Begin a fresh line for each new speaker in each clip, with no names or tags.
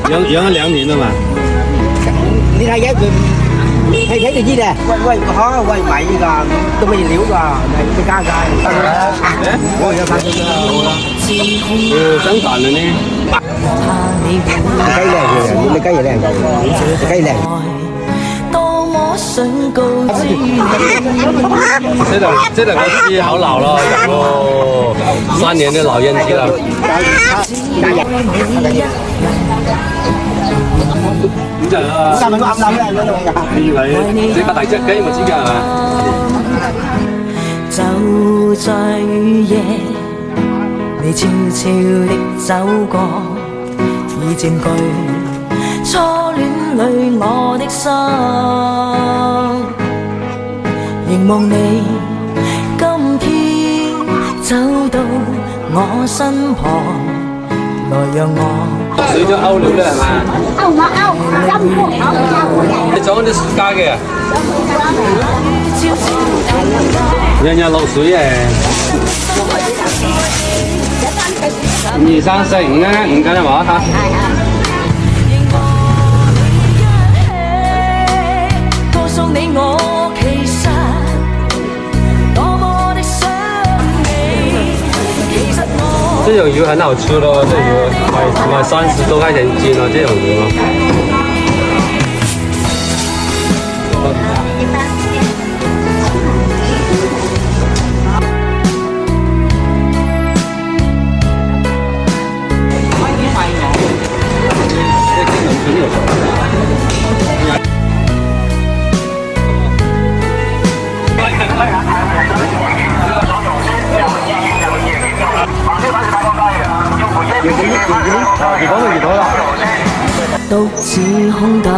養咗2年啦嘛。
你睇嘅佢睇就知咧，喂嚇喂米㗎，都乜嘢料㗎，係加晒。我有睇到
生蛋嘅呢？
雞靚嘅，你雞嘢靚嘅，雞靚。
這兩個雞好老了，有3年的老煙雞了。咁就
係咪個鴨腩咧？嗰度㗎？
你這個大隻雞咪知㗎？
就在雨夜，你悄悄地走過，已佔據初戀裏我的心，凝望你今天走到我身旁，來讓我
水咗勾料咧係嘛？
勾我勾，陰公勾。
你裝啲私家嘅啊？日日落水誒，2、3、4、5啊，5間係嘛嚇？
告訴你我其實多麼的想你，其實我
這種魚很好吃咯，這魚賣30多塊錢斤咯，這種魚咯。
獨自空等，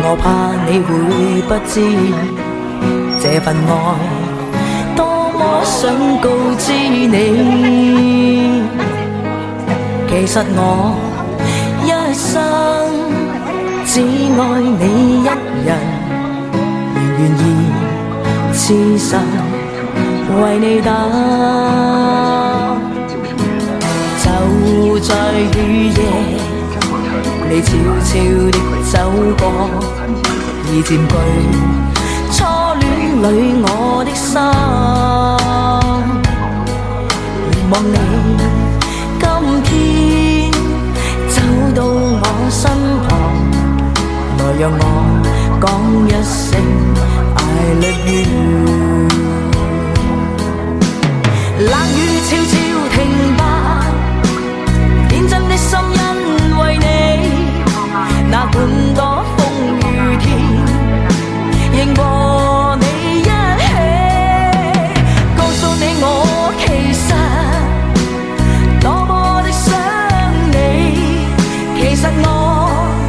我怕你會不知這份愛多麼想告知你。其實我一生只愛你一人，願意痴心為你等。就在雨夜，你悄悄地走過，已佔據初戀裏我的心。凝望你今天走到我身旁，來讓我講一聲 I love you。冷雨悄悄停吧，天真的心因為你，哪管多風雨天，仍和你一起。告訴你我其實多麼的想你，其實我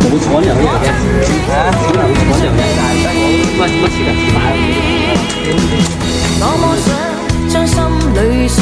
冇廠人嚟嘅，可能廠人嚟，乜事㗎？
多麼想將心裏說